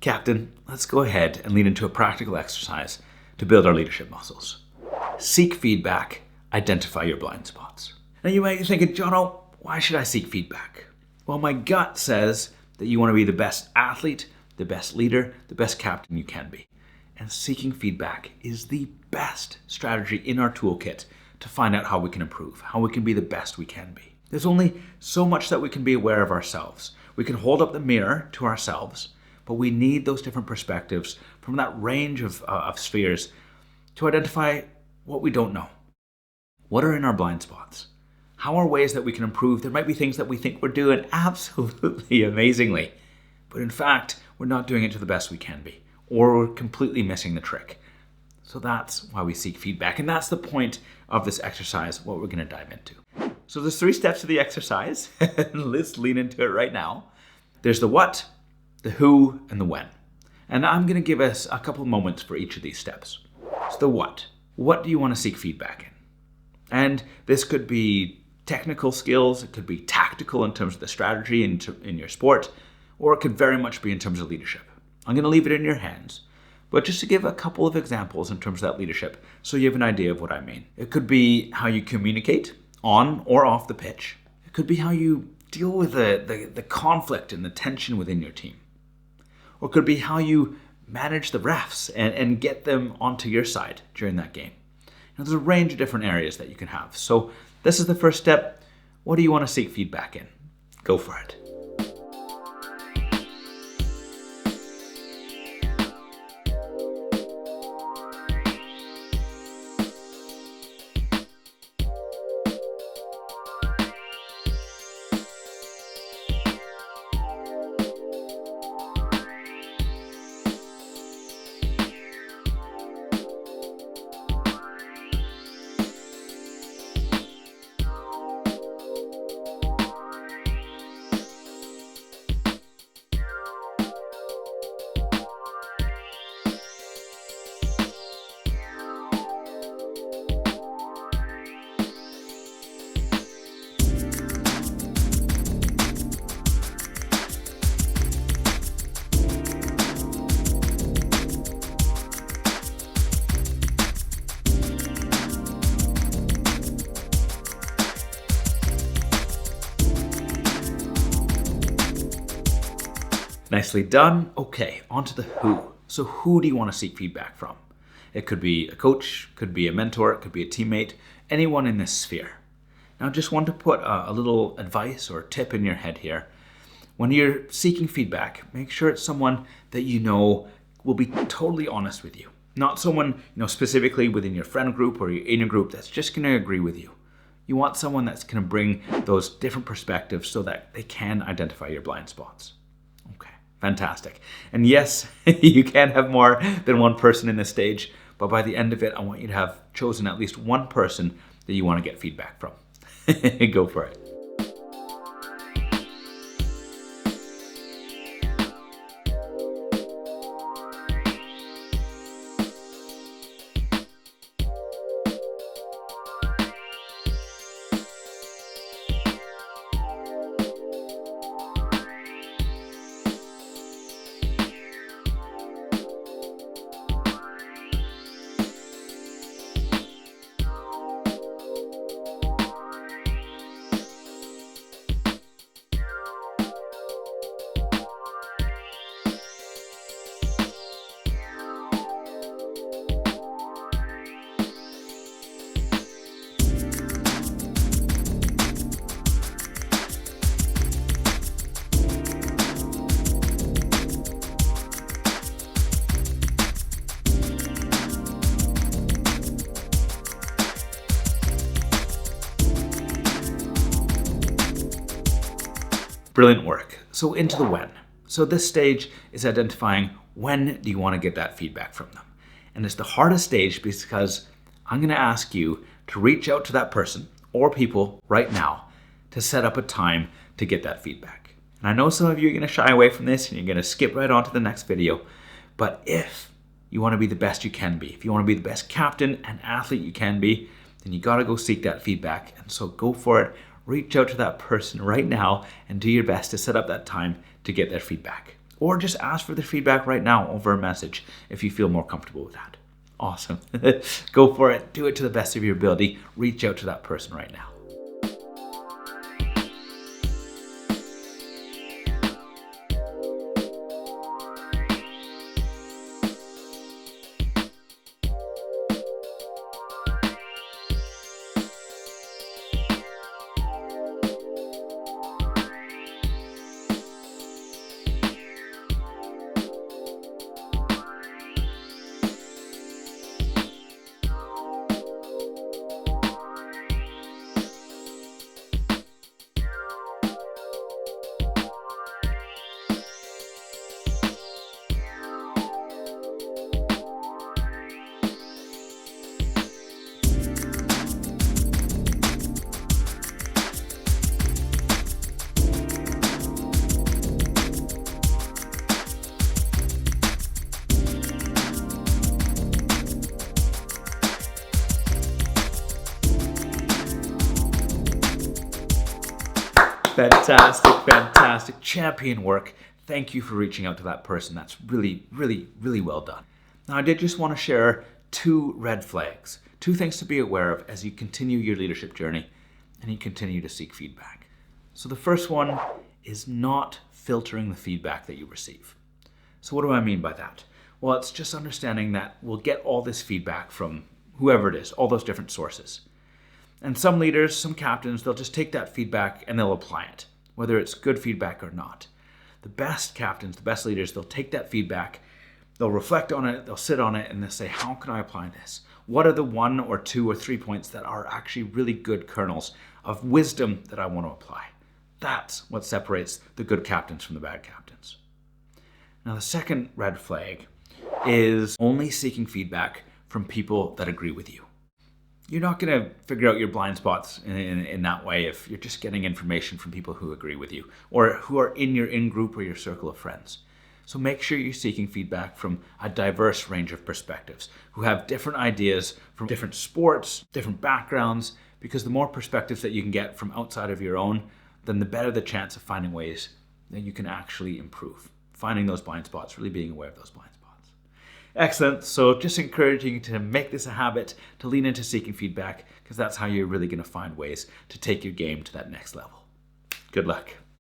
Captain, let's go ahead and lead into a practical exercise to build our leadership muscles. Seek feedback, identify your blind spots. Now you might be thinking, Jono, why should I seek feedback? Well, my gut says that you want to be the best athlete, the best leader, the best captain you can be. And seeking feedback is the best strategy in our toolkit to find out how we can improve, how we can be the best we can be. There's only so much that we can be aware of ourselves. We can hold up the mirror to ourselves, but we need those different perspectives from that range of spheres to identify what we don't know. What are in our blind spots? How are ways that we can improve? There might be things that we think we're doing absolutely amazingly, but in fact, we're not doing it to the best we can be, or we're completely missing the trick. So that's why we seek feedback, and that's the point of this exercise, what we're going to dive into. So there's 3 steps to the exercise. Let's lean into it right now. There's the what, the who, and the when. And I'm going to give us a couple moments for each of these steps. So the what. What do you want to seek feedback in? And this could be technical skills, it could be tactical in terms of the strategy in your sport, or it could very much be in terms of leadership. I'm going to leave it in your hands, but just to give a couple of examples in terms of that leadership so you have an idea of what I mean. It could be how you communicate on or off the pitch. It could be how you deal with the conflict and the tension within your team. Or it could be how you manage the refs and get them onto your side during that game. There's a range of different areas that you can have. So this is the first step. What do you want to seek feedback in? Go for it. Nicely done. Okay, on to the who. So who do you want to seek feedback from? It could be a coach, could be a mentor, it could be a teammate, anyone in this sphere. Now just want to put a little advice or tip in your head here. When you're seeking feedback, make sure it's someone that you know will be totally honest with you. Not someone, specifically within your friend group or in your group that's just going to agree with you. You want someone that's going to bring those different perspectives so that they can identify your blind spots. Okay. Fantastic. And yes, you can have more than one person in this stage, but by the end of it, I want you to have chosen at least one person that you want to get feedback from. Go for it. Brilliant work. So into the when. So this stage is identifying when do you want to get that feedback from them. And it's the hardest stage because I'm going to ask you to reach out to that person or people right now to set up a time to get that feedback. And I know some of you are going to shy away from this and you're going to skip right on to the next video. But if you want to be the best you can be, if you want to be the best captain and athlete you can be, then you got to go seek that feedback. And so go for it. Reach out to that person right now and do your best to set up that time to get their feedback. Or just ask for the feedback right now over a message if you feel more comfortable with that. Awesome. Go for it. Do it to the best of your ability. Reach out to that person right now. Fantastic. Champion work. Thank you for reaching out to that person. That's really well done. Now, I did just want to share 2 red flags, 2 things to be aware of as you continue your leadership journey and you continue to seek feedback. So the first one is not filtering the feedback that you receive. So what do I mean by that? Well, it's just understanding that we'll get all this feedback from whoever it is, all those different sources. And some leaders, some captains, they'll just take that feedback and they'll apply it, whether it's good feedback or not. The best captains, the best leaders, they'll take that feedback, they'll reflect on it, they'll sit on it, and they'll say, how can I apply this? What are the 1 or 2 or 3 points that are actually really good kernels of wisdom that I want to apply? That's what separates the good captains from the bad captains. Now, the second red flag is only seeking feedback from people that agree with you. You're not going to figure out your blind spots in that way if you're just getting information from people who agree with you or who are in your in-group or your circle of friends. So make sure you're seeking feedback from a diverse range of perspectives who have different ideas from different sports, different backgrounds, because the more perspectives that you can get from outside of your own, then the better the chance of finding ways that you can actually improve. Finding those blind spots, really being aware of those blind spots. Excellent. So just encouraging you to make this a habit, to lean into seeking feedback, because that's how you're really going to find ways to take your game to that next level. Good luck.